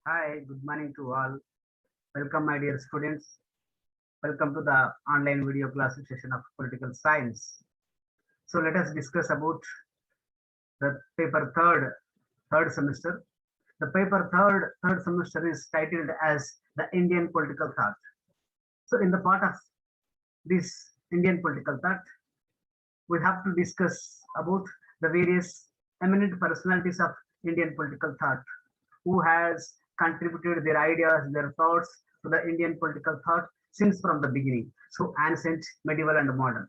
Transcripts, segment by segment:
Hi, good morning to all. Welcome, my dear students. Welcome to the online video class session of political science. So let us discuss about the paper third semester. The paper third semester is titled as the Indian political thought. So in the part of this Indian political thought, we have to discuss about the various eminent personalities of Indian political thought who has contributed their ideas, their thoughts to the Indian political thought since from the beginning. So ancient, medieval, and modern.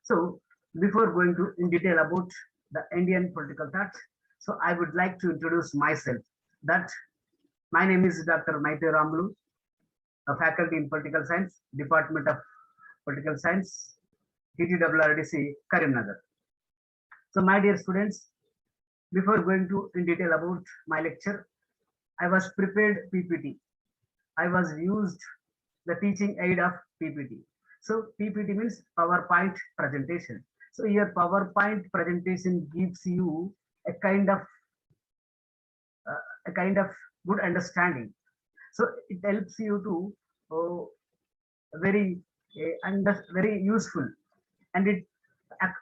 So before going to in detail about the Indian political thought, so I would like to introduce myself. That my name is Dr. Maite Ramlu, a faculty in political science, Department of Political Science, TTRRDC, Karimnagar. So my dear students, before going to in detail about my lecture, I was prepared PPT. I was used the teaching aid of PPT. So PPT means PowerPoint presentation. So your PowerPoint presentation gives you a kind of a kind of good understanding. So it helps you to very very useful. And it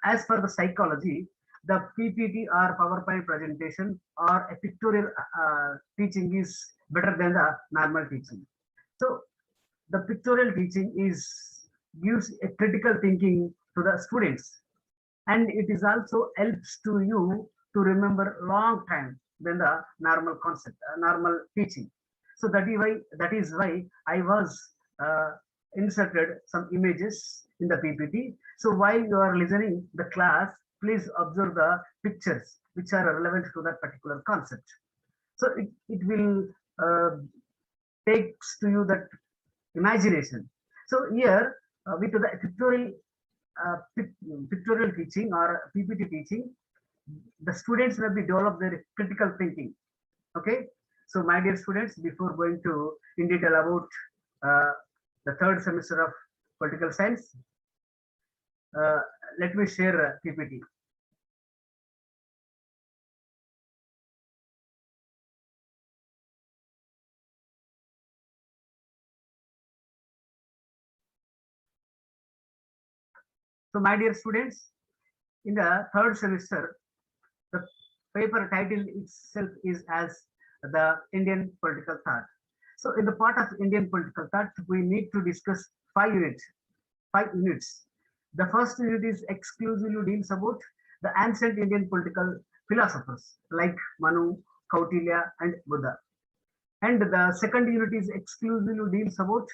as for the psychology, the PPT or PowerPoint presentation or a pictorial teaching is better than the normal teaching. So the pictorial teaching is gives a critical thinking to the students, and it is also helps to you to remember long time than the normal concept, normal teaching. So that is why I was uh, inserted some images in the PPT. So while you are listening the class, please observe the pictures which are relevant to that particular concept. So it will takes to you that imagination. So here with the pictorial teaching or PPT teaching, the students will be develop their critical thinking. Okay. So my dear students, before going to in detail about uh, the third semester of political science, uh, let me share PPT. So my dear students, in the third semester, the paper title itself is as the Indian political thought. So in the part of Indian political thought, we need to discuss 5 units. 5 units. The first unit is exclusively deals about the ancient Indian political philosophers like Manu, Kautilya, and Buddha. And the second unit is exclusively deals about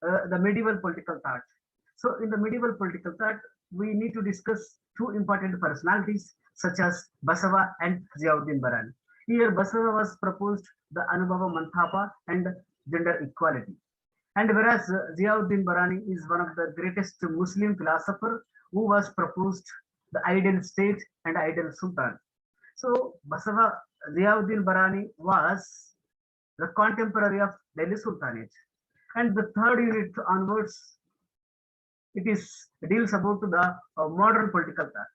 the medieval political thought. So in the medieval political thought, we need to discuss two important personalities such as Basava and Ziauddin Barani. Here Basava was proposed the Anubhava Manthapa and gender equality. And whereas Ziauddin Barani is one of the greatest Muslim philosopher who was proposed the ideal state and ideal sultan. So Basava Ziauddin Barani was the contemporary of Delhi Sultanate. And the third unit onwards, it is deals about the modern political thought.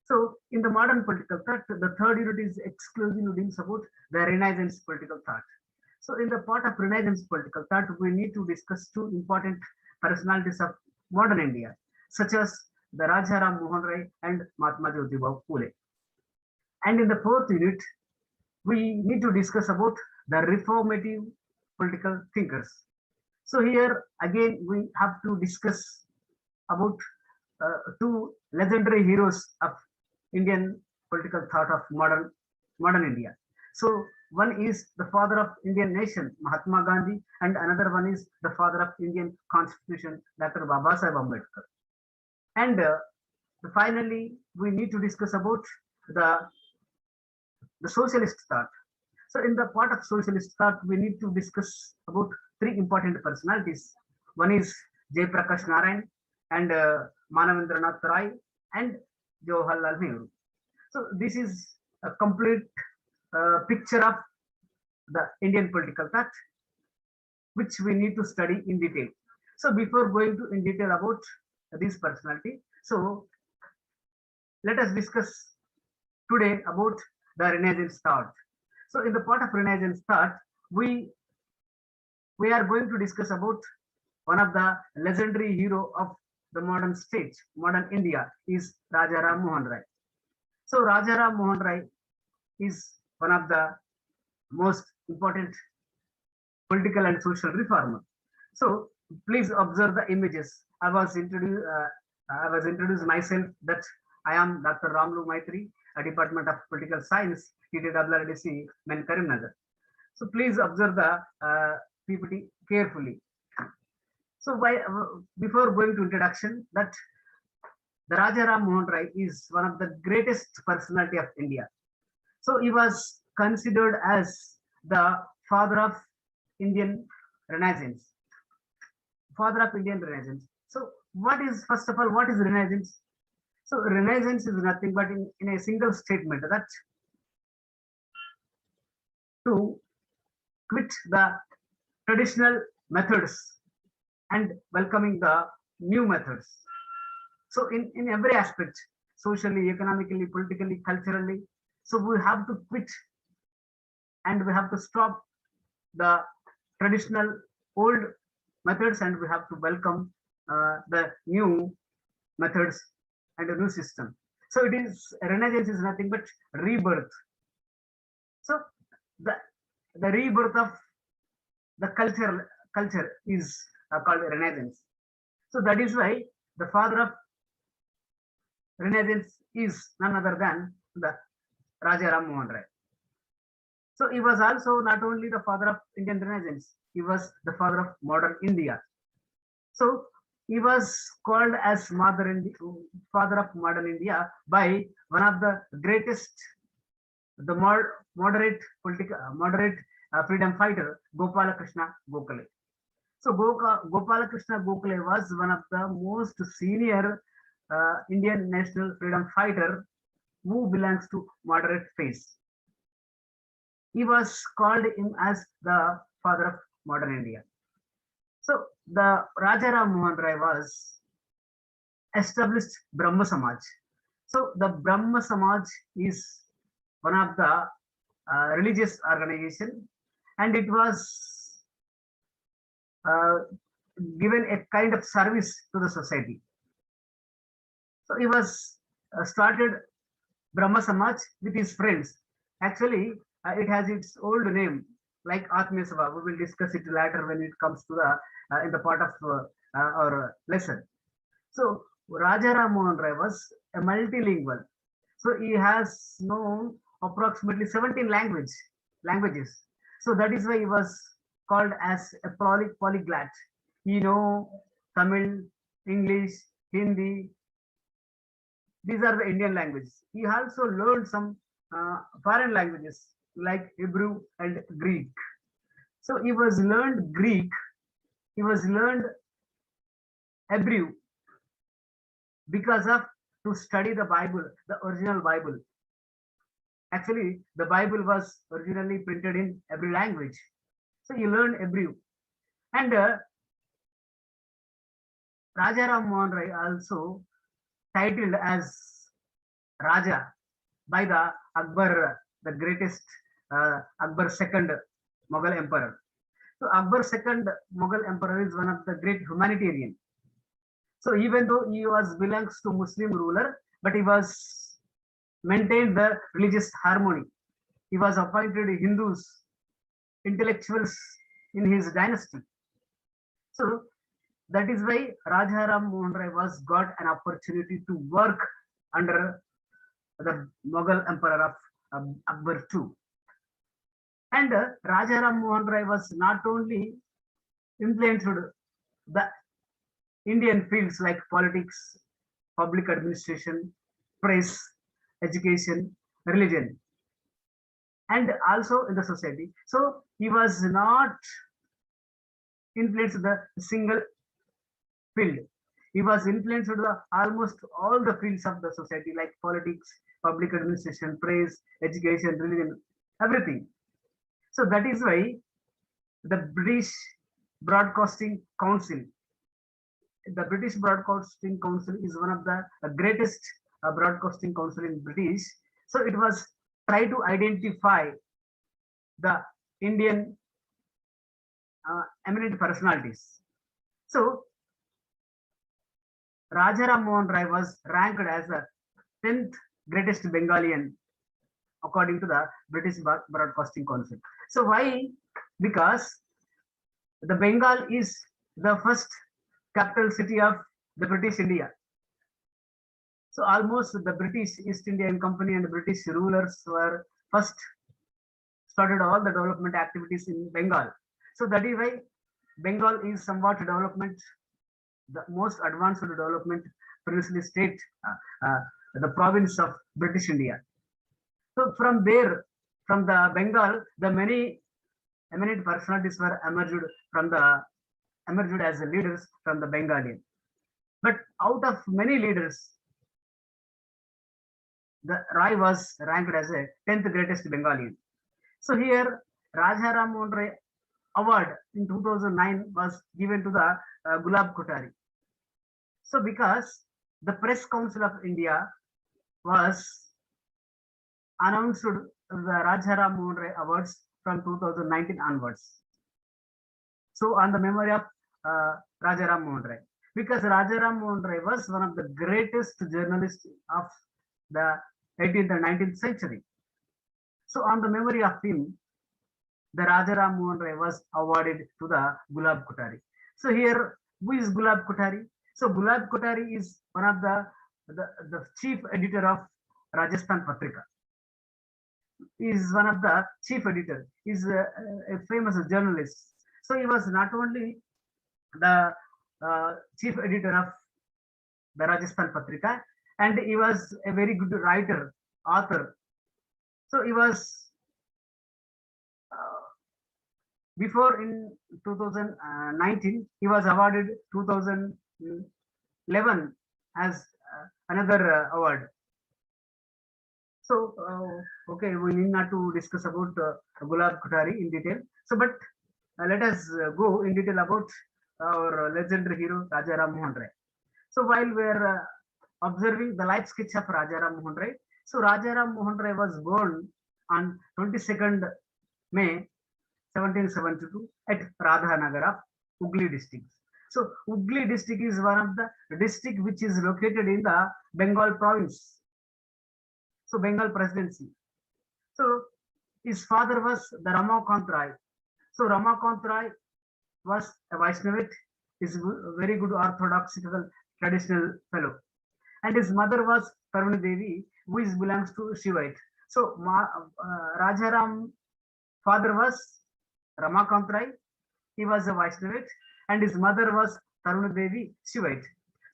So in the modern political thought, the third unit is exclusively deals about the Renaissance political thought. So in the part of Renaissance political thought, we need to discuss two important personalities of modern India, such as the Rajaram Mohan Rai and Mahatma Jyotiba Phule. And in the fourth unit, we need to discuss about the reformative political thinkers. So here again we have to discuss about two legendary heroes of Indian political thought of modern India. So one is the father of Indian nation, Mahatma Gandhi, and another one is the father of Indian Constitution, Dr. Baba Sahib Ambedkar. And finally, we need to discuss about the the socialist thought. So in the part of socialist thought, we need to discuss about three important personalities. One is Jay Prakash Narayan and Manavendranath Rai and Jawaharlal Nehru. So this is a complete picture of the Indian political thought, which we need to study in detail. So before going to in detail about this personality, so let us discuss today about the Renaissance thought. So in the part of Renaissance thought, we we are going to discuss about one of the legendary hero of the modern state, modern India, is Raja Ram Mohan Rai. So Raja Ram Mohan Rai is one of the most important political and social reformer. So please observe the images. I was introduced myself that I am Dr. Ramlu Maitri, a Department of Political Science, TTWRDC, Men Karimnagar. So please observe the PPT carefully. So before going to introduction, that the Raja Ram Mohan Rai is one of the greatest personality of India. So he was considered as the father of Indian Renaissance. Father of Indian Renaissance. So what is, first of all, what is Renaissance? So Renaissance is nothing but in a single statement that to quit the traditional methods and welcoming the new methods. So in every aspect, socially, economically, politically, culturally, so we have to quit and we have to stop the traditional old methods and we have to welcome the new methods and a new system. So it is, Renaissance is nothing but rebirth. So the rebirth of the culture is called Renaissance. So that is why the father of Renaissance is none other than the Raja Ram Mohan Rai. So he was also not only the father of Indian Renaissance, he was the father of modern India. So he was called as father of modern India by one of the greatest, the moderate freedom fighter, Gopalakrishna Gokhale. So Gopalakrishna Gokhale was one of the most senior Indian national freedom fighter who belongs to moderate phase. He was called him as the father of modern India. So the Raja Ram Mohan Rai was established Brahma Samaj. So the Brahma Samaj is one of the religious organization, and it was given a kind of service to the society. So he was started Brahma Samaj with his friends. Actually, it has its old name like Atmiya Sabha. We will discuss it later when it comes to the in the part of our lesson. So Raja Ram Mohan Rai was a multilingual. So he has known approximately 17 languages. So that is why he was called as a polyglot. He know Tamil, English, Hindi. These are the Indian languages. He also learned some foreign languages like Hebrew and Greek. So he was learned Greek. He was learned Hebrew because of to study the Bible, the original Bible. Actually, the Bible was originally printed in every language. So he learned Hebrew. And Raja Ram Mohan Rai also titled as Raja by the Akbar, the greatest Akbar II Mughal emperor. So Akbar II Mughal emperor is one of the great humanitarian. So even though he was belongs to Muslim ruler, but he was maintained the religious harmony. He was appointed Hindus, intellectuals in his dynasty. So that is why Raja Ram Mohan Rai was got an opportunity to work under the Mughal emperor of Akbar II. And Raja Ram Mohan Rai was not only influenced the Indian fields like politics, public administration, press, education, religion, and also in the society. So he was not influenced the single field. He was influenced the almost all the fields of the society like politics, public administration, press, education, religion, everything. So that is why the British Broadcasting Council, the British Broadcasting Council is one of the greatest broadcasting council in British. So it was try to identify the Indian eminent personalities. So Rajaram Mohan Rai was ranked as the 10th greatest Bengalian according to the British Broadcasting Council. So why? Because the Bengal is the first capital city of the British India. So almost the British East Indian Company and the British rulers were first started all the development activities in Bengal. So that is why Bengal is somewhat development, the most advanced development princely state, the province of British India. So from there, from the Bengal, the many eminent personalities were emerged as leaders from the Bengali. But out of many leaders, the Rai was ranked as a 10th greatest Bengali. So here, Rajaram Mohan Rai award in 2009 was given to the Gulab Kothari. So because the Press Council of India was announced the Rajaram Mohan Rai awards from 2019 onwards. So on the memory of Rajaram Mohan Rai, because Rajaram Mohan Rai was one of the greatest journalists of the 18th and 19th century. So on the memory of him, the Rajaram Mohan Rai was awarded to the Gulab Kothari. So here, who is Gulab Kothari? So Gulab Kothari is one of the chief editor of Rajasthan Patrika. He is one of the chief editor. He is a famous journalist. So he was not only the chief editor of the Rajasthan Patrika, and he was a very good writer, author. So he was before in 2019, he was awarded 2011 as another award. So, okay, we need not to discuss about Gulab Kothari in detail. So, but let us go in detail about our legendary hero Rajaram Mohan Rai. So, while we are observing the life sketch of Rajaram Mohan Rai, so Rajaram Mohan Rai was born on 22nd May 1772 at Radhanagar of Hooghly district. So Hooghly district is one of the district which is located in the Bengal province. So Bengal presidency. So his father was the Ramakant Rai. So Ramakant Rai was a Vaishnavite, is very good orthodox traditional fellow. And his mother was Taruni Devi, who belongs to Shivite. So Rajaram father was Ramakant Rai, he was a Vaishnavite, and his mother was Taruna Devi Shivite.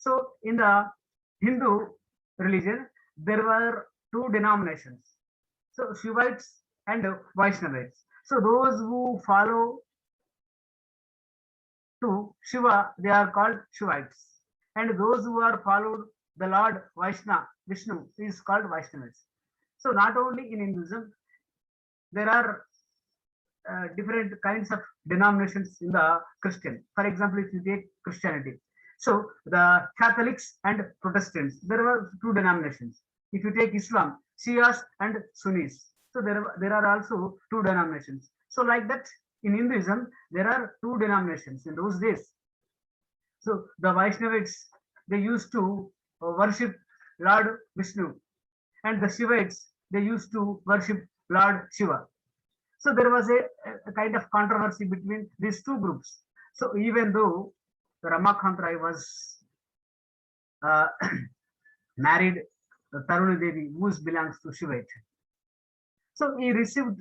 So in the Hindu religion, there were two denominations. So Shivites and Vaishnavites. So those who follow to Shiva, they are called Shivites. And those who are followed the Lord Vishnu is called Vaishnavites. So not only in Hinduism, there are different kinds of denominations in the Christian. For example, if you take Christianity, so the Catholics and Protestants, there are two denominations. If you take Islam, Shias and Sunnis, so there are also two denominations. So like that, in Hinduism, there are two denominations in those days. So the Vaishnavites, they used to worship Lord Vishnu, and the Shivites, they used to worship Lord Shiva. So there was a kind of controversy between these two groups. So even though Ramakant Rai was married Taruni Devi, who belongs to Shivite, so he received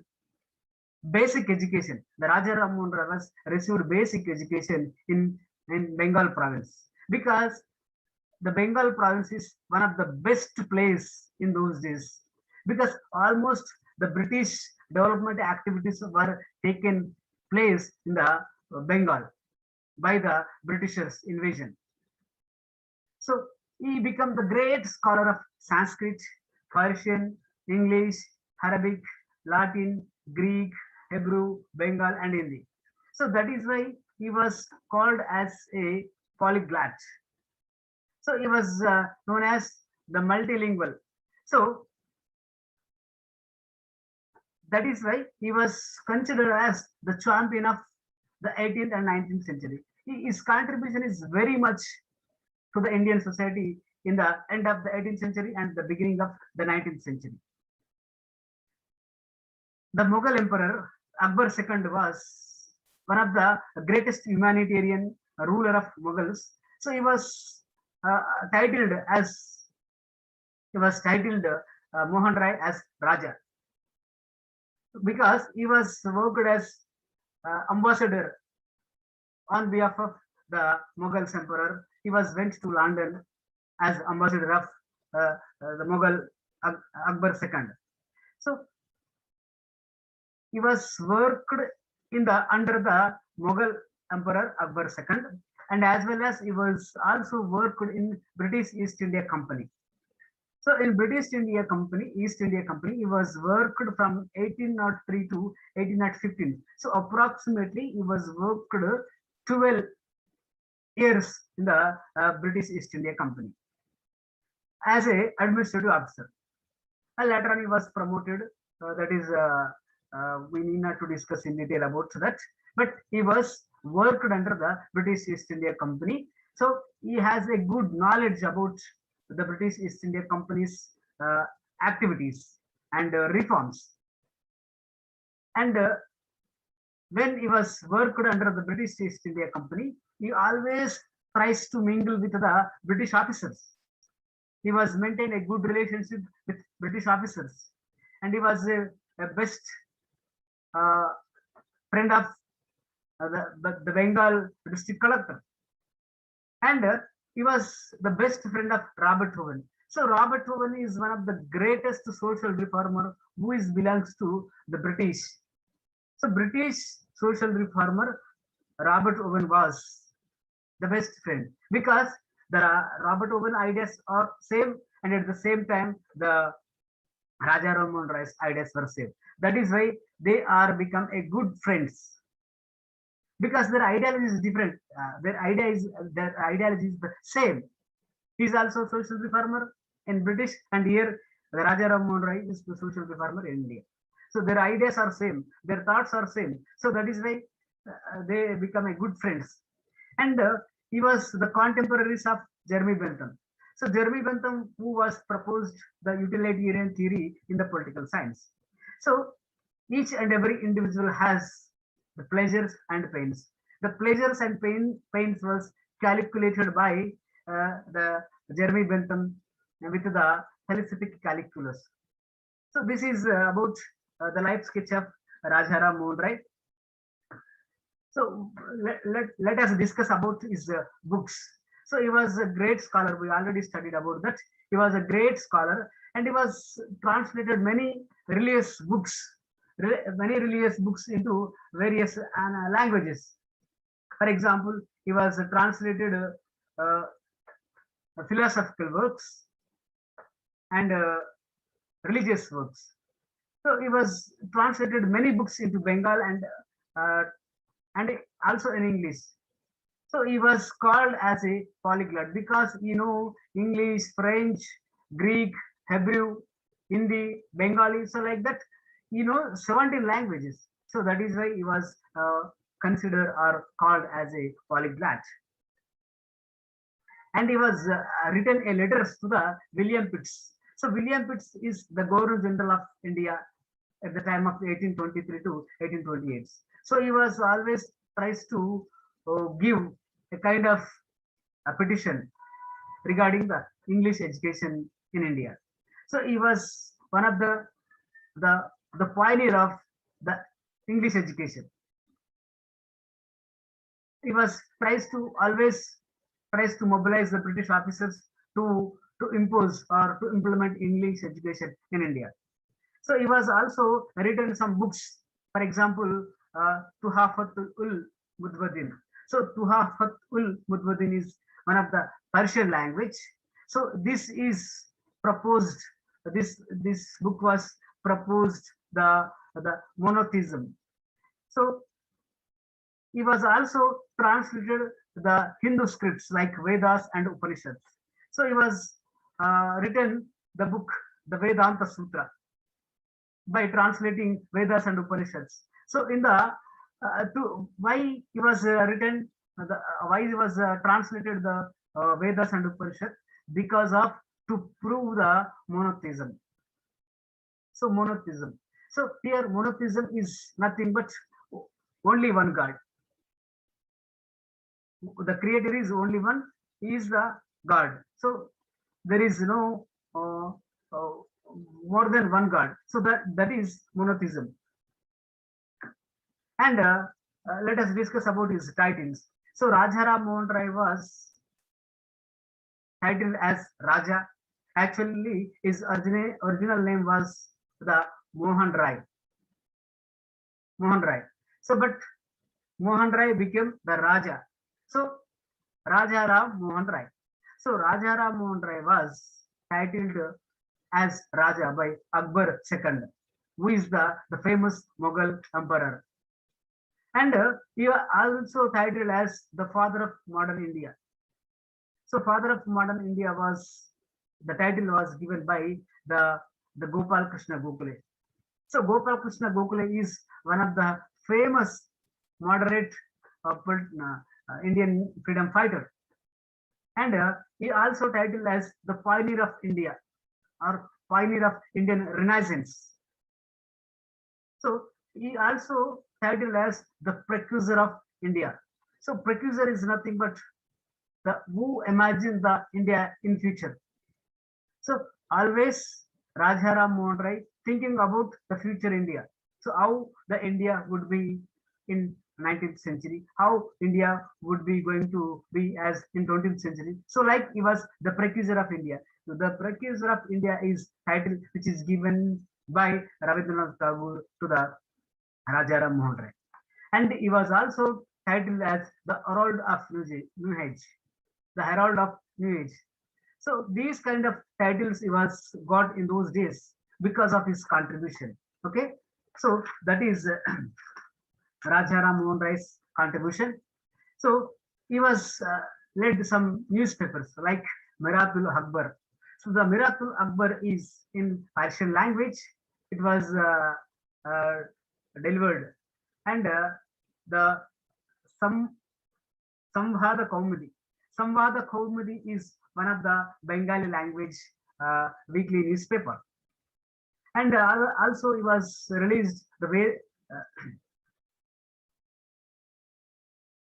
basic education. The Rajaram Mohan Rai was received basic education in Bengal province, because the Bengal province is one of the best place in those days, because almost the British development activities were taken place in the Bengal by the Britishers invasion. So he became the great scholar of Sanskrit, Persian, English, Arabic, Latin, Greek, Hebrew, Bengal, and Hindi. So that is why he was called as a polyglot. So he was known as the multilingual. So that is why he was considered as the champion of the 18th and 19th century. His contribution is very much to the Indian society in the end of the 18th century and the beginning of the 19th century. The Mughal Emperor Akbar II was one of the greatest humanitarian ruler of Mughals. So uh, titled as he was titled Mohan Rai as Raja because he was worked as ambassador on behalf of the Mughal emperor. He was went to London as ambassador of the Mughal Akbar II. So he was worked in the under the Mughal Emperor Akbar II, and as well as he was also worked in British East India Company. So in East India Company, he was worked from 1803 to 1815. So approximately he was worked 12 years in the British East India Company as a administrative officer. And later on he was promoted. That is, we need not to discuss in detail about that. But he was worked under the British East India Company. So he has a good knowledge about the British East India Company's activities and reforms. And when he was worked under the British East India Company, he always tries to mingle with the British officers. He was maintain a good relationship with British officers, and he was a best friend of the Bengal district collector, and he was the best friend of Robert Owen. So Robert Owen is one of the greatest social reformer who is belongs to the British. So British social reformer Robert Owen was the best friend because the Robert Owen ideas are same, and at the same time the Raja Ram Mohan Roy's ideas were same. That is why they are become a good friends because their ideology is different. Their ideology is the same. He is also social reformer in British, and here the Raja Ram Mohan Roy is the social reformer in India. So their ideas are same, their thoughts are same. So that is why they become a good friends. And he was the contemporaries of Jeremy Bentham. So Jeremy Bentham, who was proposed the utilitarian theory in the political science. So each and every individual has the pleasures and pains. The pleasures and pains was calculated by the Jeremy Bentham with the telescopic calculus. So this is about the life sketch of Rajaram Mohan Roy. So let us discuss about his books. So he was a great scholar. We already studied about that. He was a great scholar, and he was translated many religious books into various languages. For example, he was translated philosophical works and religious works. So he was translated many books into Bengal and also in English. So he was called as a polyglot because English, French, Greek, Hebrew, Hindi, Bengali. So like that, 17 languages. So that is why he was considered or called as a polyglot. And he was written a letters to the William Pitts. So William Pitts is the Governor General of India at the time of 1823 to 1828. So he was always tries to give a kind of a petition regarding the English education in India. So he was one of the pioneer of the English education. He was tries to mobilize the British officers to impose or to implement English education in India. So he was also written some books, for example, Tuhafat-ul Mutwadin. So Tuhafat-ul Mutwadin is one of the Persian language. So this is proposed. This book was proposed the monotheism. So he was also translated the Hindu scripts like Vedas and Upanishads. So he was written the book the Vedanta Sutra by translating Vedas and Upanishads. So in the to why he was written, why he was translated the Vedas and Upanishad, because of to prove the monotheism. So monotheism. So here monotheism is nothing but only one God. The creator is only one. He is the God. So there is no uh, more than one God. So that is monotheism. And let us discuss about his titles. So Rajaram Mohan Rai was titled as Raja. Actually, his original name was the Mohan Rai. Mohan Rai. So, but Mohan Rai became the Raja. So, Raja Ram Mohan Rai. So, Raja Ram Mohan Rai was titled as Raja by Akbar II, who is the famous Mughal emperor. And he was also titled as the father of modern India. So, father of modern India was the title was given by the Gopal Krishna Gokhale. So, Gopal Krishna Gokhale is one of the famous moderate Indian freedom fighter, and he also titled as the pioneer of India or pioneer of Indian Renaissance. So he also titled as the precursor of India. So precursor is nothing but the who imagined the India in future. So always Rajaram Mohan Rai thinking about the future India. So how the India would be in 19th century, how India would be going to be as in 20th century. So like he was the precursor of India. So the precursor of India is title which is given by Rabindranath Tagore to the Rajaram Mohan Rai. And he was also titled as the Herald of New Age, the Herald of New Age. So these kind of titles he was got in those days because of his contribution. Okay, so that is Rajaram Mohan Rai's contribution. So he was led some newspapers like Miratul Akbar. So the Miratul Akbar is in Persian language. It was delivered, and the some Samvada Kaumudi. Samvada Kaumudi is one of the Bengali language weekly newspaper, and also it was released the way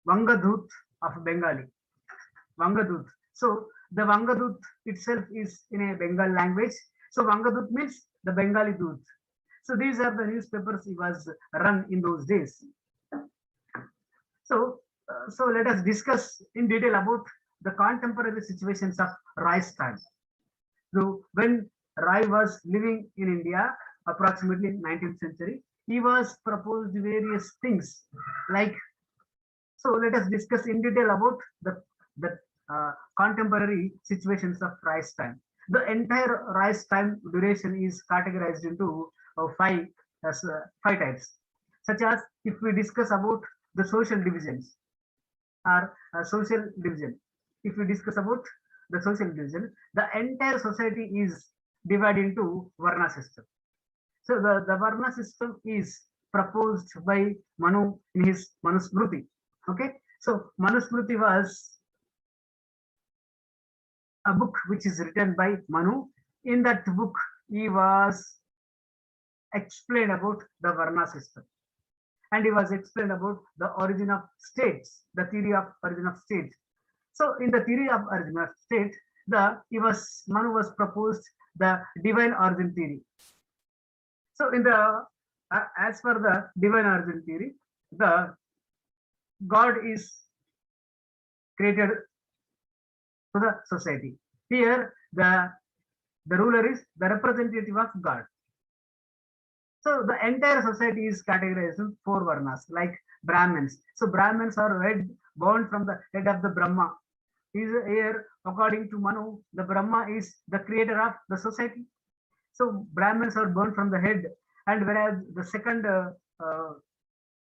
Vangadut of Bengali. Vangadut. So the Vangadut itself is in a Bengal language. So Vangadut means the Bengali Dut. So these are the newspapers it was run in those days. So let us discuss in detail about the contemporary situations of Rai's time. So when Rai was living in India, approximately 19th century, he was proposed various things like. So let us discuss in detail about the contemporary situations of Rai's time. The entire Rai's time duration is categorized into five types, such as if we discuss about the social divisions or social division. If we discuss about the social division, the entire society is divided into Varna system. So the Varna system is proposed by Manu in his Manusmriti. Okay, so Manusmriti was a book which is written by Manu. In that book, he was explained about the Varna system, and he was explained about the origin of states, the theory of origin of states. So in the theory of origin of state, Manu was proposed the divine origin theory. So in the as per the divine origin theory, the God is created to the society. Here, the ruler is the representative of God. So the entire society is categorized in four varnas, like Brahmins. So Brahmins are born from the head of the Brahma. Here, according to Manu, the Brahma is the creator of the society. So Brahmins are born from the head, and whereas the second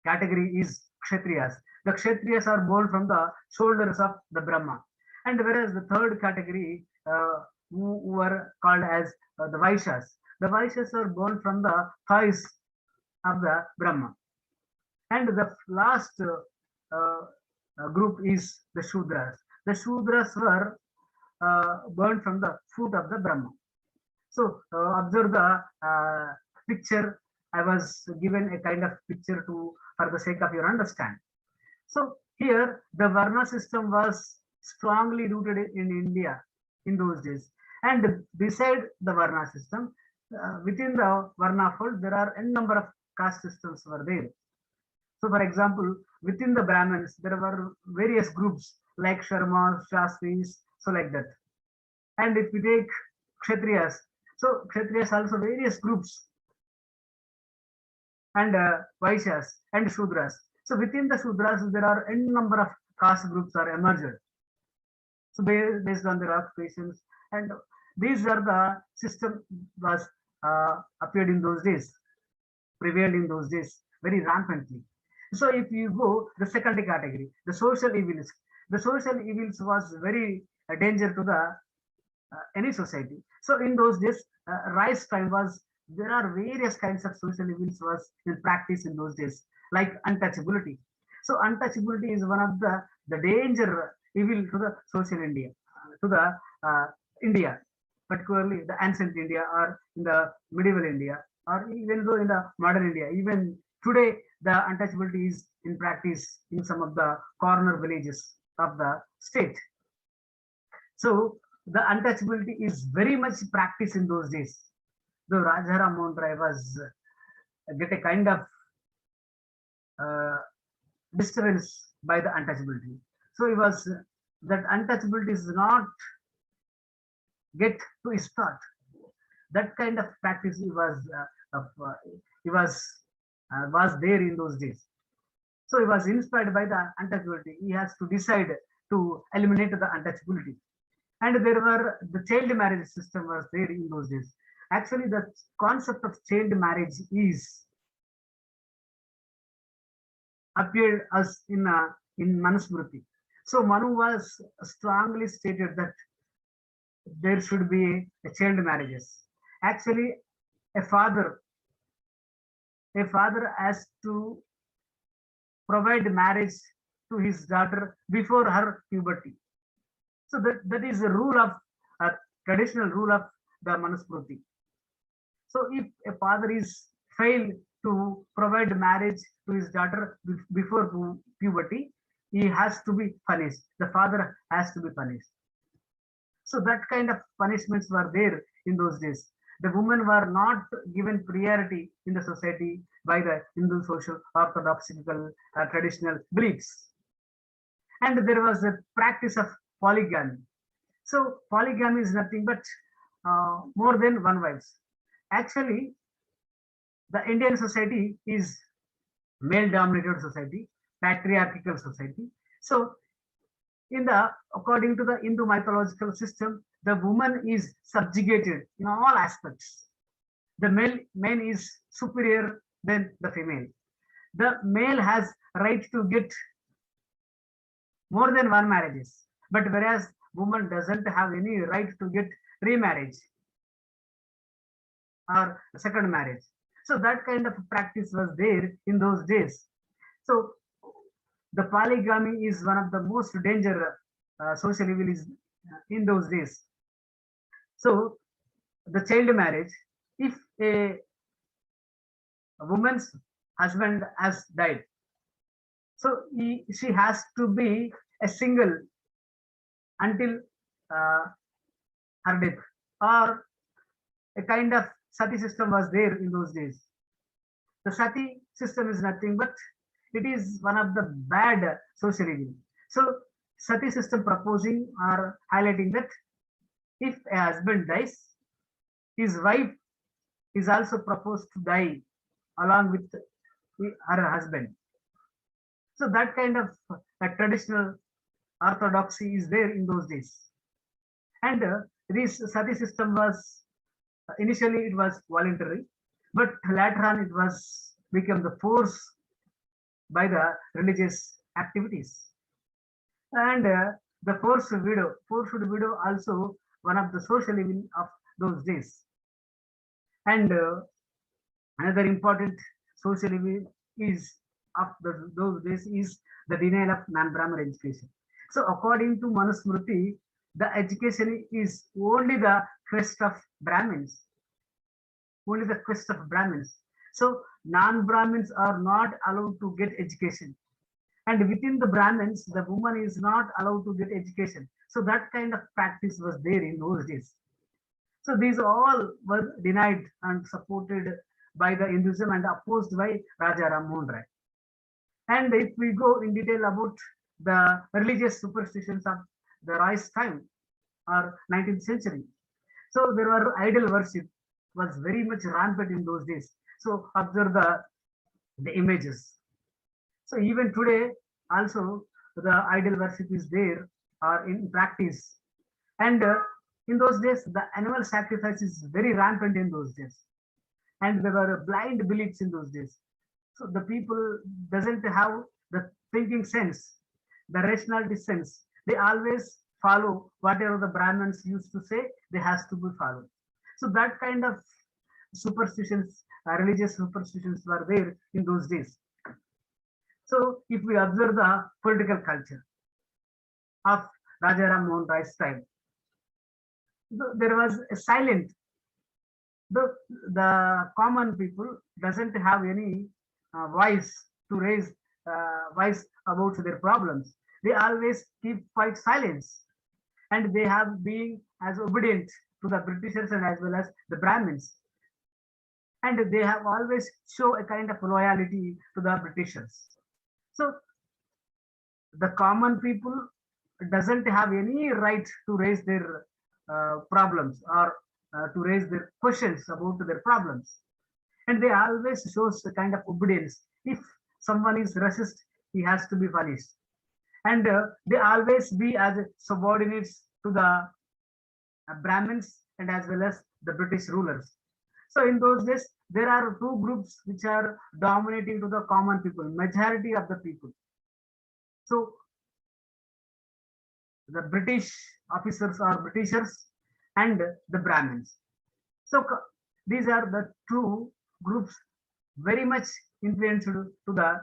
category is Kshatriyas. The Kshatriyas are born from the shoulders of the Brahma. And whereas the third category, who were called as the Vaishyas, the Vaishyas are born from the thighs of the Brahma. And the last group is the Shudras. The Shudras were burned from the foot of the Brahma. So observe the picture. I was given a kind of picture to for the sake of your understand. So here the Varna system was strongly rooted in India in those days. And beside the Varna system, within the Varna fold, there are n number of caste systems were there. So, for example, within the Brahmins, there were various groups like Sharmas, Shastris, so like that. And if we take Kshatriyas, so Kshatriyas also various groups, and Vaishyas and Shudras. So within the Shudras, there are n number of caste groups are emerged. So based on their occupations, and these are the system was appeared in those days, prevailed in those days very rampantly. So if you go the second category, the social evils, the social evils was very danger to the any society. So in those days, rise time was there are various kinds of social evils was in practice in those days, like untouchability. So untouchability is one of the danger evil to the social India, to the India, particularly the ancient India or in the medieval India, or even though in the modern India, even today the untouchability is in practice in some of the corner villages of the state. So the untouchability is very much practiced in those days. Though Rajaram Mohan Rai was get a kind of uh, disturbance by the untouchability. So he was that untouchability is not get to his thought. That kind of practice he was there in those days. So he was inspired by the untouchability. He has to decide to eliminate the untouchability. And there were the child marriage system was there in those days. Actually, the concept of child marriage is appeared as in Manusmriti. So Manu was strongly stated that there should be a child marriages. Actually, a father a father has to provide marriage to his daughter before her puberty. So that is a rule of a traditional rule of the Manusmriti. So if a father is failed to provide marriage to his daughter before puberty, he has to be punished. The father has to be punished. So that kind of punishments were there in those days. The women were not given priority in the society by the Hindu social orthodoxical traditional beliefs. And there was a practice of polygamy. So polygamy is nothing but more than one wives. Actually, the Indian society is male-dominated society, patriarchal society. So in the according to the Hindu mythological system, the woman is subjugated in all aspects. The man is superior than the female. The male has right to get more than one marriages, but whereas woman doesn't have any right to get remarriage or second marriage. So that kind of practice was there in those days. So the polygamy is one of the most dangerous social evil is in those days. So the child marriage, if a woman's husband has died, so she has to be a single until uh, her death, or a kind of sati system was there in those days. The sati system is nothing but it is one of the bad social evil. So sati system proposing or highlighting that if a husband dies, his wife is also proposed to die along with her husband. So that kind of traditional orthodoxy is there in those days. And this sati system was initially it was voluntary, but later on it was become the force by the religious activities. And the forced widow also one of the social evil of those days. And another important social evil is of those days is the denial of non-Brahmin education. So according to Manusmriti, the education is only the quest of Brahmins, only the quest of Brahmins. So non-Brahmins are not allowed to get education. And within the Brahmins, the woman is not allowed to get education. So that kind of practice was there in those days. So these all were denied and supported by the Hinduism and opposed by Raja Ram Mohan Rai. And if we go in detail about the religious superstitions of the Rai's time or 19th century, so there were idol worship was very much rampant in those days. So observe the images. So even today, also the idol worship is there or in practice. And in those days, the animal sacrifice is very rampant in those days. And there were blind beliefs in those days. So the people doesn't have the thinking sense, the rationality sense. They always follow whatever the Brahmins used to say, they has to be followed. So that kind of superstitions, religious superstitions were there in those days. So if we observe the political culture of Rajaram Mohan Rai's time, there was a silent. The common people doesn't have any voice to raise voice about their problems. They always keep quite silence, and they have been as obedient to the Britishers and as well as the Brahmins, and they have always show a kind of loyalty to the Britishers. So the common people doesn't have any right to raise their problems or to raise their questions about their problems, and they always shows a kind of obedience. If someone is racist, he has to be punished, and they always be as subordinates to the Brahmins and as well as the British rulers. So in those days, there are two groups which are dominating to the common people, majority of the people. So the British officers or Britishers and the Brahmins. So these are the two groups very much influenced to the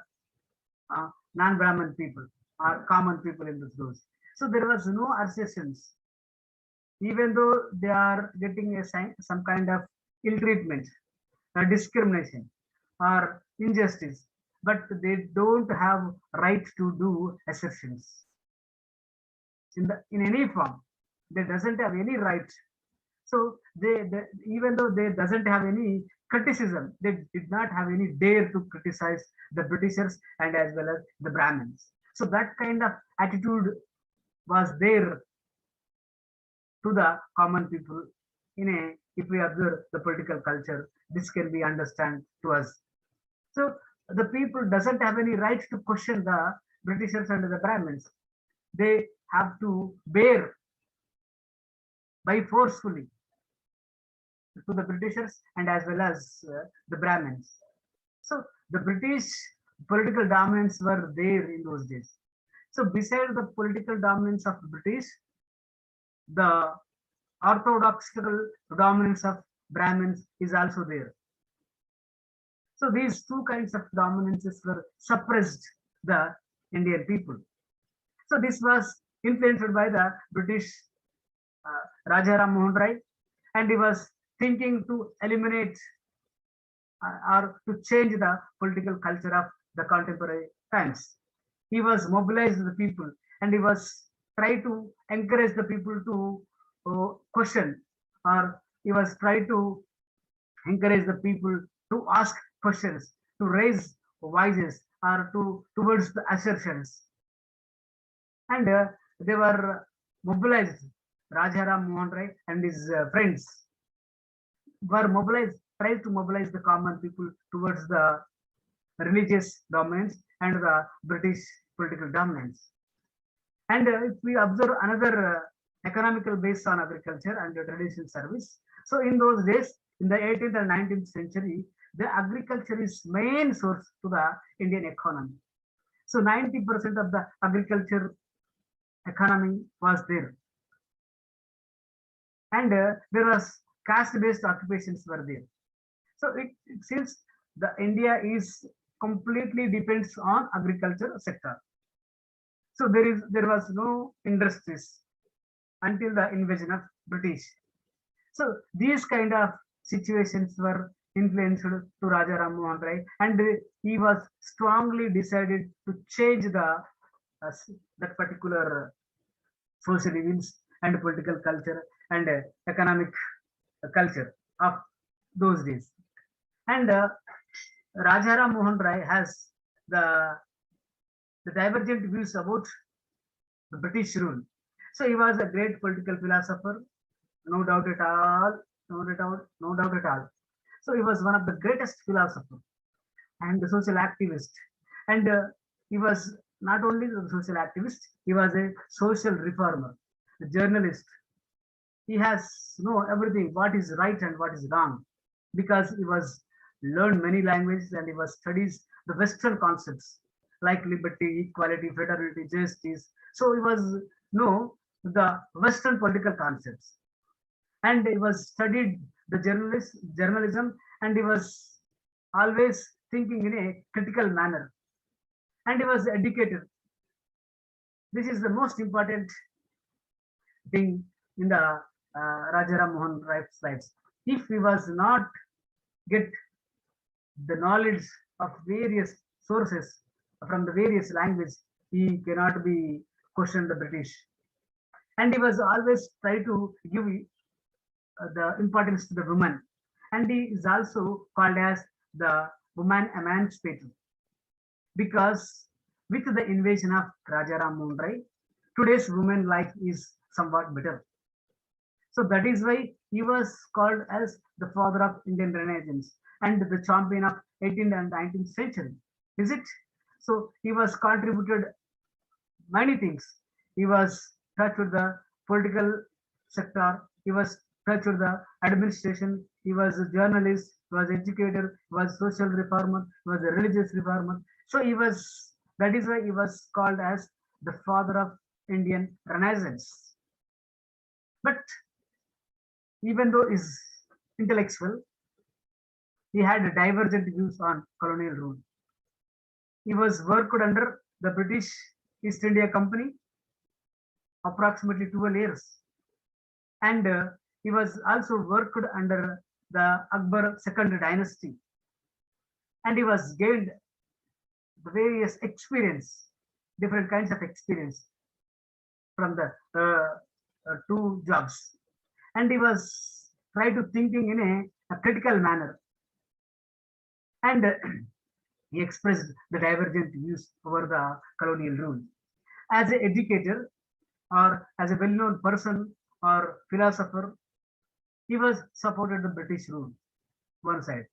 non-Brahmin people or common people in those. So there was no assertions, even though they are getting some kind of ill treatment, discrimination, or injustice, but they don't have right to do assertions in any form. They doesn't have any right. So they even though they doesn't have any criticism, they did not have any dare to criticize the Britishers and as well as the Brahmins. So that kind of attitude was there to the common people. In a, if we observe the political culture, this can be understand to us. So the people doesn't have any right to question the Britishers and the Brahmins. They have to bear by forcefully to the Britishers and as well as the Brahmins. So the British political dominance were there in those days. So beside the political dominance of British, the orthodoxical dominance of Brahmins is also there. So these two kinds of dominances were suppressed the Indian people. So this was influenced by the British Raja Ram Mohan Rai, and he was thinking to eliminate or to change the political culture of the contemporary times. He was mobilized the people, and he was try to encourage the people to question, or he was try to encourage the people to ask questions, to raise voices, or to towards the assertions, and they were mobilized. Rajaram Mohan Rai and his friends were mobilized, tried to mobilize the common people towards the religious dominance and the British political dominance. And if we observe another economical base on agriculture and traditional service, so in those days, in the 18th and 19th century, the agriculture is main source to the Indian economy. So 90% of the agriculture economy was there, and there was caste-based occupations were there. So since the India is completely depends on agriculture sector. So there was no industries until the invasion of British. So these kind of situations were influenced to Raja Ram Mohan Rai, and he was strongly decided to change that particular social events and political culture and economic culture of those days. And Raja Ram Mohan Rai has the the divergent views about the British rule. So he was a great political philosopher, no doubt at all, no doubt at all. So he was one of the greatest philosophers and the social activist. And he was not only the social activist, he was a social reformer, a journalist. He has know everything, what is right and what is wrong, because he was learned many languages and he was studies the Western concepts like liberty, equality, fraternity, justice. So he was know the Western political concepts, and he was studied the journalism, and he was always thinking in a critical manner, and he was educated. This is the most important thing in the Rajaram Mohan Rai's lives. If he was not get the knowledge of various sources from the various language, he cannot be questioned the British. And he was always try to give the importance to the woman. And he is also called as the woman emancipator, because with the invasion of Rajaram Mohan Rai, today's women life is somewhat better. So that is why he was called as the father of Indian Renaissance and the champion of 18th and 19th century. Is it? So he was contributed many things. He was touched with the political sector. He was touched with the administration. He was a journalist. He was educator. He was social reformer. He was a religious reformer. So he was. That is why he was called as the father of Indian Renaissance. But even though he is intellectual, he had divergent views on colonial rule. He was worked under the British East India Company approximately 12 years, and he was also worked under the Akbar second dynasty, and he was gained the various experience, different kinds of experience from the two jobs, and he was try to thinking in a critical manner, and he expressed the divergent views over the colonial rule. As an educator or as a well-known person or philosopher, he was supported the British rule one side,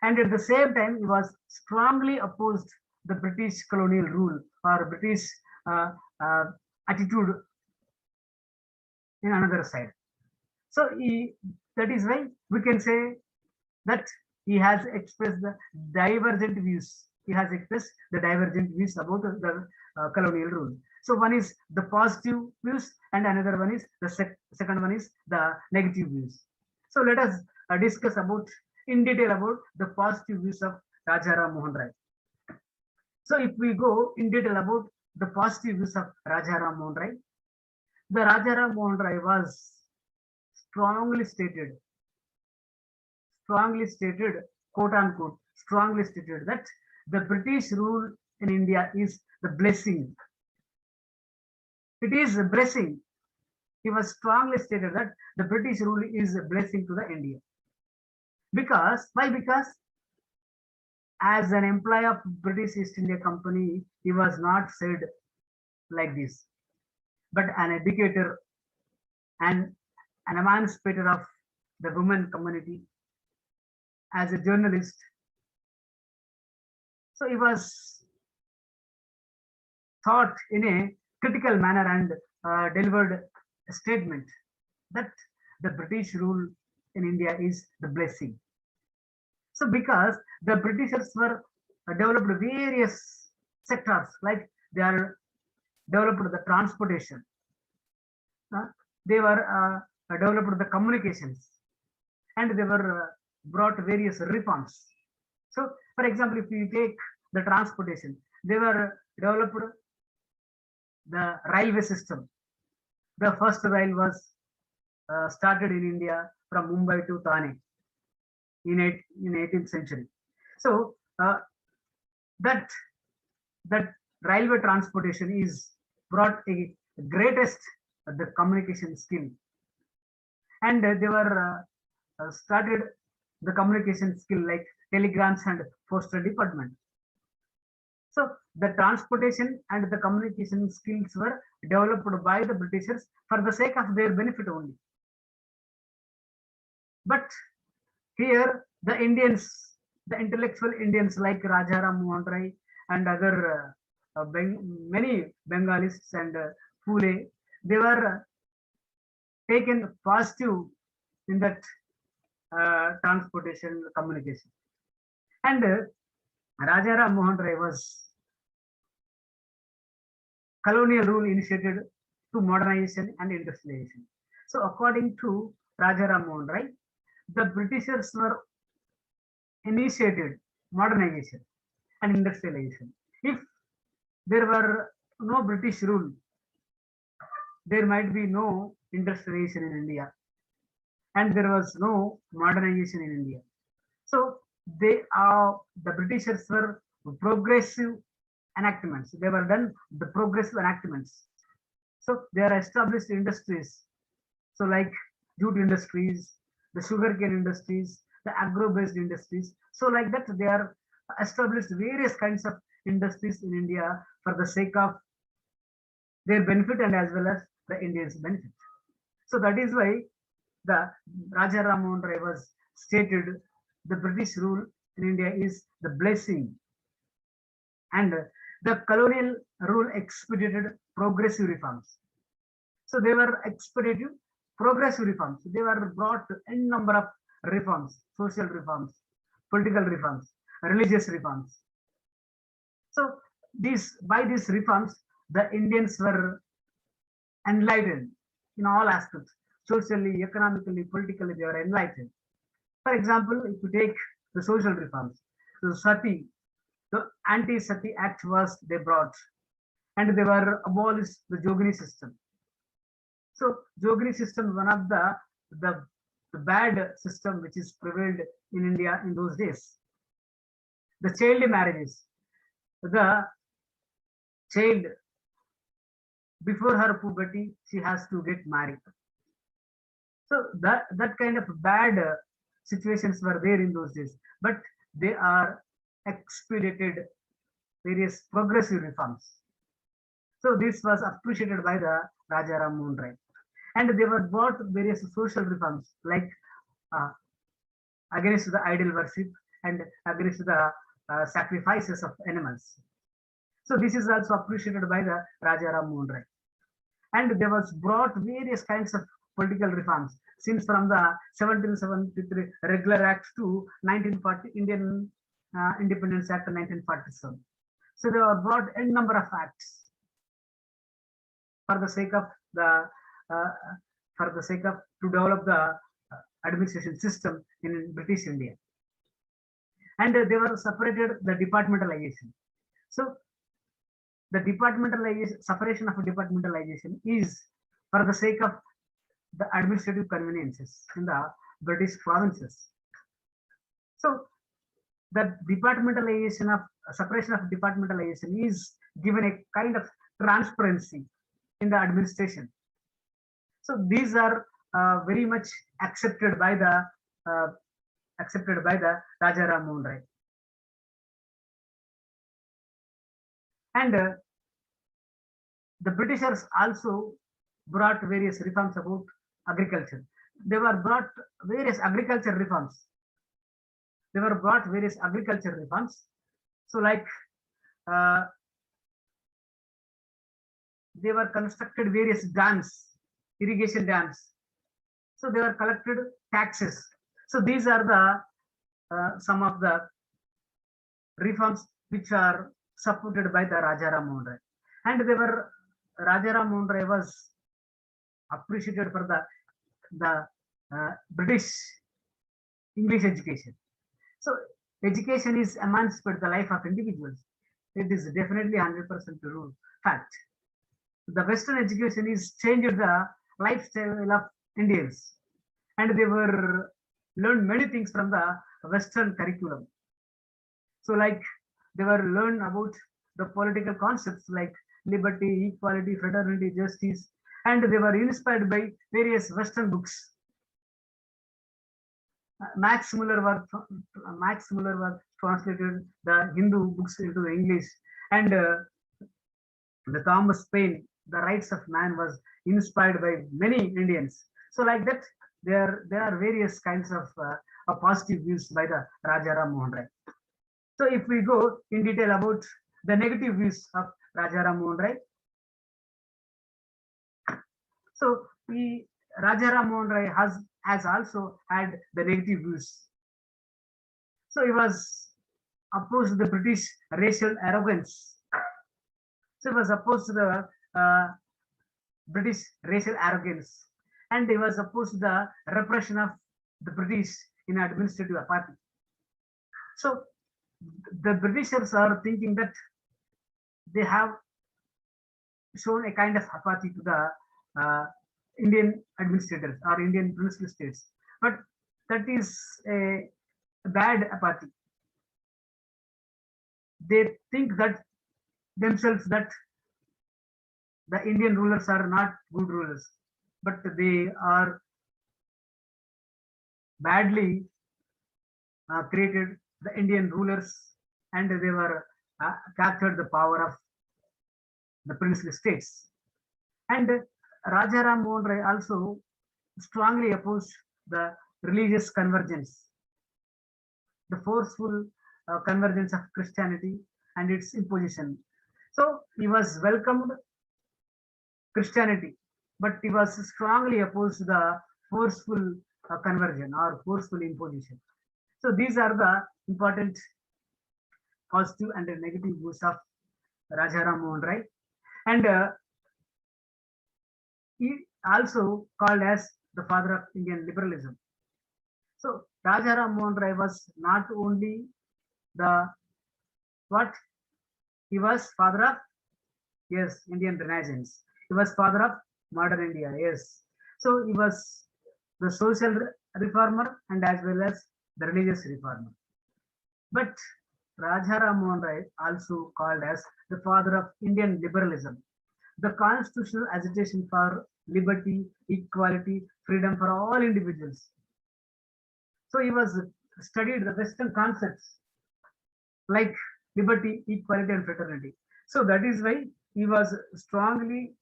and at the same time he was strongly opposed the British colonial rule or British uh, uh, attitude in another side. So that is why we can say that he has expressed the divergent views. He has expressed the divergent views about the colonial rule. So one is the positive views, and another one is the second one is the negative views. So let us discuss about in detail about the positive views of Rajaram Mohan Rai. So if we go in detail about the positive views of Rajaram Mohan Rai, the Rajaram Mohan Rai was strongly stated, quote unquote, strongly stated that the British rule in India is the blessing. It is a blessing. He was strongly stated that the British rule is a blessing to the India. Because, why? Because as an employee of British East India Company, he was not said like this, but an educator and an emancipator of the women community, as a journalist. So he was thought in a critical manner and delivered a statement that the British rule in India is the blessing. So because the Britishers were developed various sectors, like they are developed the transportation, they were developed the communications, and they were brought various reforms. So, for example, if you take the transportation. They were developed the railway system. The first rail was started in India from Mumbai to Thane in 18th century. So that that railway transportation is brought a greatest the communication skill, and they were started the communication skill like telegrams and postal department. So the transportation and the communication skills were developed by the Britishers for the sake of their benefit only. But here the Indians, the intellectual Indians like Rajaram Mohan Rai and other many Bengalis and Phule, they were taken positive in that transportation communication. And Rajaram Mohan Rai was colonial rule initiated to modernization and industrialization. So according to Rajaram Mohan Rai, the Britishers were initiated modernization and industrialization. If there were no British rule, there might be no industrialization in India, and there was no modernization in India. So the Britishers were progressive enactments. They were done the progressive enactments. So they are established industries. So like jute industries, the sugarcane industries, the agro-based industries. So like that, they are established various kinds of industries in India for the sake of their benefit and as well as the Indians' benefit. So that is why the Rajaram Mohan Rai was stated the British rule in India is the blessing, and the colonial rule expedited progressive reforms. So they were expeditive progressive reforms. They were brought in number of reforms, social reforms, political reforms, religious reforms. So by these reforms, the Indians were enlightened in all aspects, socially, economically, politically, they were enlightened. For example, if you take the social reforms, so Sati, the anti-Sati Act was they brought, and they were abolished the Jogini system. So Jogini system, one of the bad system which is prevailed in India in those days. The child marriages, the child before her puberty, she has to get married. So that kind of bad situations were there in those days, but they are expedited various progressive reforms. So this was appreciated by the Rajaram Mohan Rai, and they were brought various social reforms like against the idol worship and against the sacrifices of animals. So this is also appreciated by the Rajaram Mohan Rai, and there was brought various kinds of political reforms since from the 1773 Regular Act to 1940 Indian Independence Act 1947. So they were brought a number of acts for the sake of to develop the administration system in British India, and they were separated the departmentalization. So the separation of departmentalization is for the sake of the administrative conveniences in the British provinces. So the separation of departmentalization is given a kind of transparency in the administration. So these are very much accepted by the Rajaram Mohan Rai. And the Britishers also brought various reforms about agriculture. They were brought various agriculture reforms. So like they were constructed various dams, irrigation dams. So they were collected taxes. So these are the some of the reforms which are supported by the Rajaram Mohan Rai, and Rajaram Mohan Rai was appreciated for the British English education. So education is emancipated the life of individuals. It is definitely 100% true fact. The Western education is changed the lifestyle of Indians, and they were learned many things from the Western curriculum. So, like they were learned about the political concepts like liberty, equality, fraternity, justice, and they were inspired by various Western books. Max Muller was translated the Hindu books into the English, and the Thomas Paine, The Rights of Man, was inspired by many Indians. So, like that, there are various kinds of positive views by the Raja Ram Mohan Rai. So, if we go in detail about the negative views of Raja Ram Mohan Rai, so Raja Ram Mohan Rai has also had the negative views. So he was opposed to the British racial arrogance. So he was opposed to the British racial arrogance, and he was opposed to the repression of the British in administrative apathy. So the Britishers are thinking that they have shown a kind of apathy to the Indian administrators or Indian princely states, but that is a bad apathy. They think that themselves that the Indian rulers are not good rulers, but they are badly created the Indian rulers, and they were captured the power of the princely states. And Raja Ram Mohan Rai also strongly opposed the religious convergence, the forceful convergence of Christianity and its imposition. So he was welcomed Christianity, but he was strongly opposed to the forceful conversion or forceful imposition. So these are the important positive and negative views of Raja Ram Mohan Rai, and he also called as the father of Indian liberalism. So Raja Ram Mohan Rai was not only the what he was father of, yes, Indian Renaissance. He was father of modern India. Yes. So he was the social reformer and as well as the religious reformer. But Raja Ram Mohan Rai also called as the father of Indian liberalism, the constitutional agitation for liberty, equality, freedom for all individuals. So he was studied the Western concepts like liberty, equality, and fraternity. So that is why he was strongly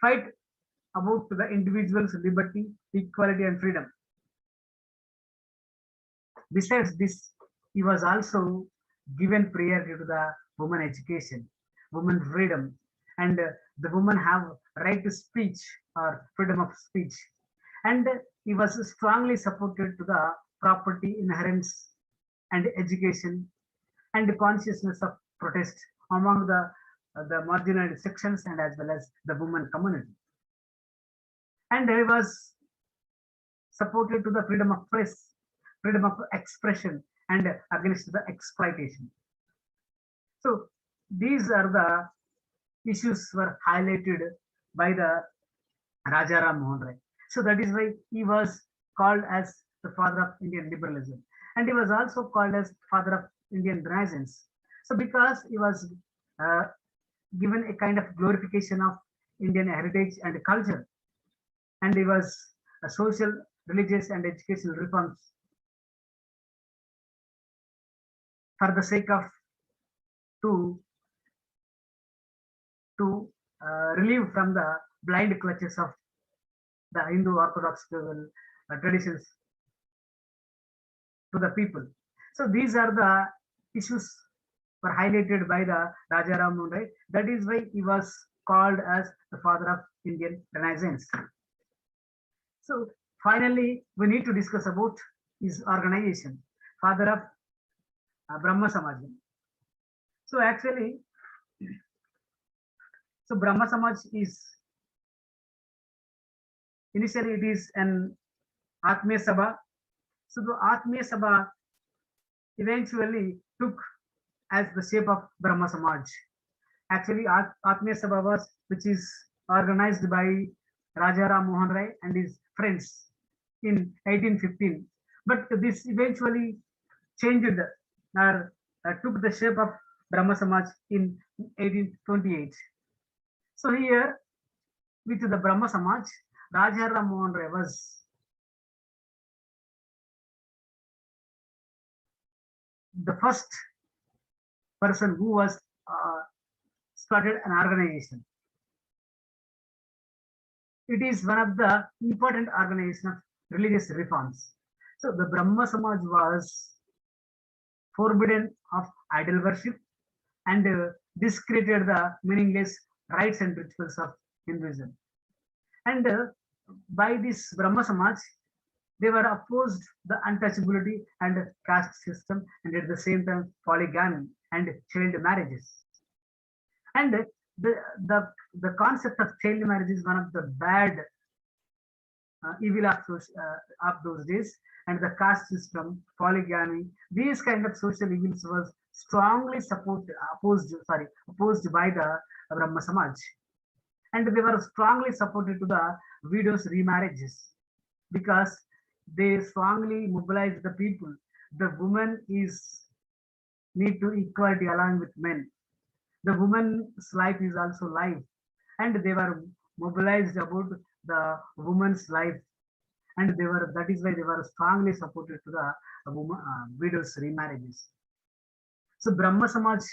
fight about the individual's liberty, equality, and freedom. Besides this, he was also given priority to the woman education, woman freedom, and the women have right to speech or freedom of speech. And he was strongly supported to the property inheritance and education and consciousness of protest among the marginalized sections and as well as the women community. And he was supported to the freedom of press, freedom of expression, and against the exploitation. So these are the issues were highlighted by the Raja Ram Mohan Rai. So that is why he was called as the father of Indian liberalism, and he was also called as father of Indian Renaissance. So because he was uh, given a kind of glorification of Indian heritage and culture, and he was a social, religious, and educational reforms for the sake of to to relieve from the blind clutches of the Hindu Orthodox traditions to the people. So these are the issues were highlighted by the Raja Ram Mohan Rai. That is why he was called as the father of Indian Renaissance. So finally, we need to discuss about his organization, father of Brahma Samaj. So actually, so Brahma Samaj is initially it is an Atmiya Sabha. So the Atmiya Sabha eventually took as the shape of Brahma Samaj. Actually, Atmiya Sabha was, which is organized by Raja Ram Mohan Rai and his friends in 1815. But this eventually changed or took the shape of Brahma Samaj in 1828. So here, with the Brahma Samaj, Raja Ram Mohan Rai was the first person who was started an organization. It is one of the important organization of religious reforms. So the Brahma Samaj was forbidden of idol worship, and this created the meaningless rites and rituals of Hinduism. And by this Brahma Samaj, they were opposed the untouchability and caste system, and at the same time polygamy and child marriages. And the the concept of child marriage is one of the bad evil of those days, and the caste system, polygamy, these kind of social evils was strongly opposed by the Brahma Samaj, and they were strongly supported to the widows' remarriages because they strongly mobilized the people. The woman is need to equality along with men. The woman's life is also life, and they were mobilized about the woman's life, and they were that is why they were strongly supported to the woman, widows' remarriages. So Brahma Samaj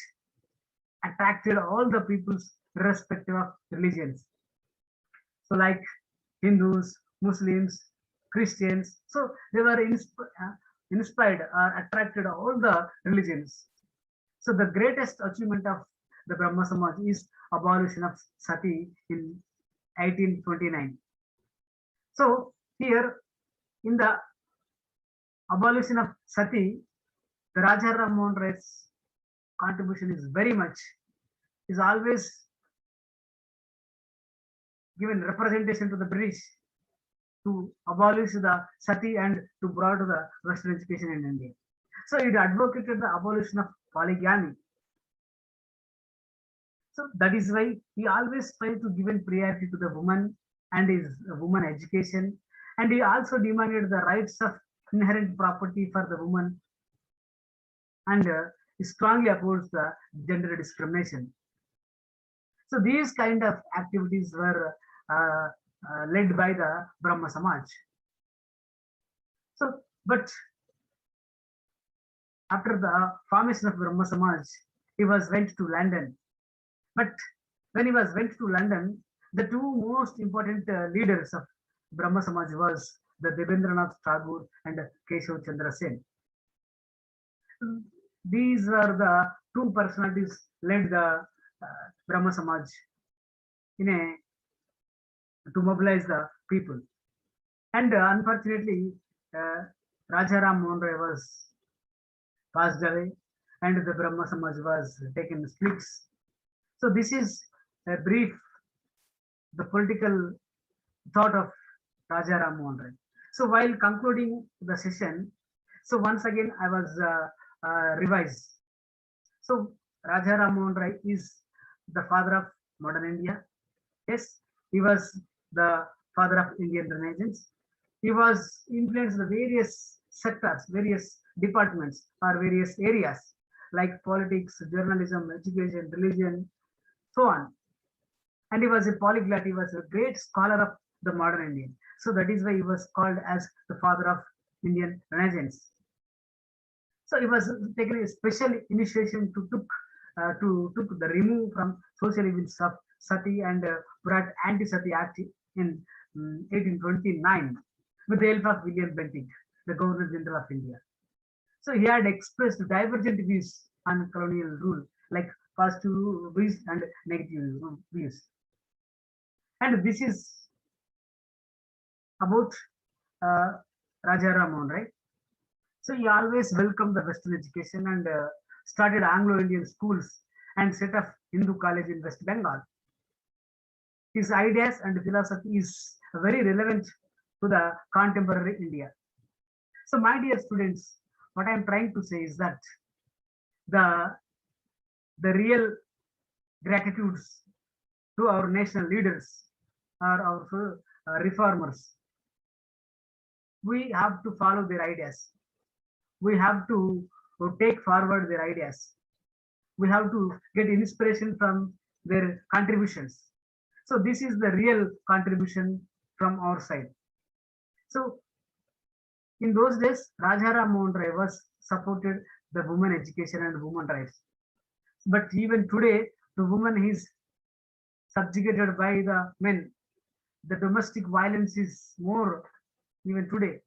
attracted all the peoples irrespective of religions. So like Hindus, Muslims, Christians. So they were inspired or attracted all the religions. So the greatest achievement of the Brahma Samaj is abolition of sati in 1829. So here in the abolition of sati, the Raja Ram Mohan Rai's contribution is very much, is always given representation to the British to abolish the sati and to brought the Western education in India. So it advocated the abolition of polygamy. So that is why he always tried to give priority to the woman and his woman education, and he also demanded the rights of inherent property for the woman, and he strongly opposed the gender discrimination. So these kind of activities were led by the Brahma Samaj. So, but after the formation of Brahma Samaj, he was went to London. But when he was went to London, the two most important leaders of Brahma Samaj was the Debendranath Tagore and Keshav Chandra Sen. These were the two personalities led the Brahma Samaj in to mobilize the people. And unfortunately, uh, Raja Ram Mohan Rai was passed away, and the Brahma Samaj was taken splits. So this is a brief, the political thought of Raja Ram Mohan Rai. So while concluding the session, so once again I was revised. So Raja Ram Mohan Rai is the father of modern India. Yes, he was the father of Indian Renaissance. He was influenced the various sectors, various departments, or various areas like politics, journalism, education, religion, so on. And he was a polyglot. He was a great scholar of the modern Indian. So that is why he was called as the father of Indian Renaissance. So he was taken a special initiation to the remove from social evils of sati, and brought anti-sati act in 1829 with the help of William Bentinck, the Governor General of India. So he had expressed divergent views on colonial rule, like positive views and negative views. And this is about Raja Ram Mohan Rai. So he always welcomed the Western education, and started Anglo-Indian schools and set up Hindu college in West Bengal. His ideas and philosophy is very relevant to the contemporary India. So my dear students, what I'm trying to say is that the the real gratitudes to our national leaders or our reformers. We have to follow their ideas. We have to take forward their ideas. We have to get inspiration from their contributions. So this is the real contribution from our side. So in those days, Rajaram Mohan Rai was supported the women education and women rights. But even today, the woman is subjugated by the men. The domestic violence is more even today.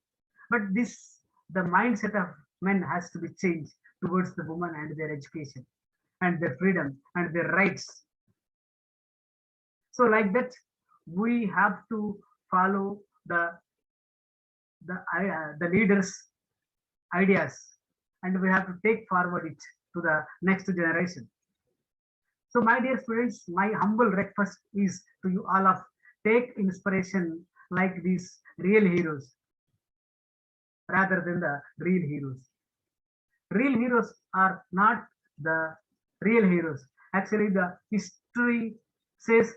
But this, the mindset of men has to be changed towards the woman and their education and their freedom and their rights. So like that, we have to follow the leaders' ideas, and we have to take forward it to the next generation. So, my dear students, my humble request is to you all of take inspiration like these real heroes rather than the real heroes. Real heroes are not the real heroes. Actually, the history says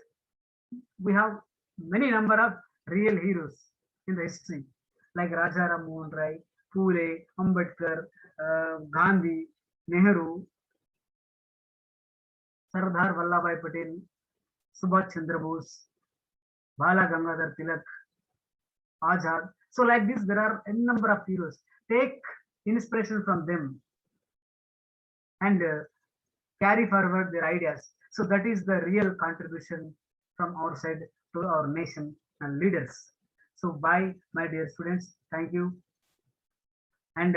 we have many number of real heroes in the history, like Rajaram Mohan Rai, Phule, Ambedkar, Gandhi, Nehru, Sardar Vallabhai Patel, Subhash Chandra Bose, Bala Gangadhar Tilak, Azad. So like this, there are a number of heroes. Take inspiration from them and carry forward their ideas. So that is the real contribution from our side to our nation and leaders. So bye, my dear students. Thank you. And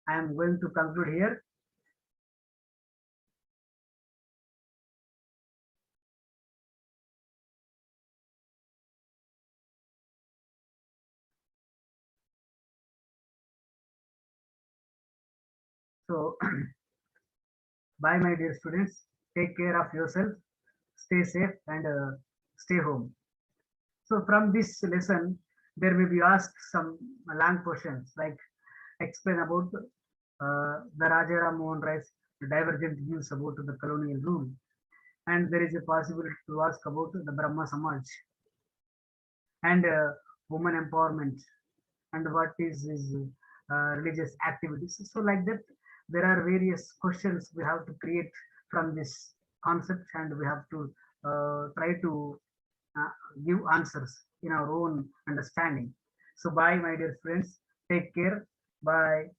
I am going to conclude here. So bye, my dear students. Take care of yourself. Stay safe and stay home. So from this lesson, there may be asked some long questions like explain about the Rajaram Mohan Rai's divergent views about the colonial rule, and there is a possibility to ask about the Brahma Samaj and women empowerment and what is his religious activities. So like that, there are various questions we have to create from this concept, and we have to try to uh, give answers in our own understanding. So bye, my dear friends. Take care. Bye.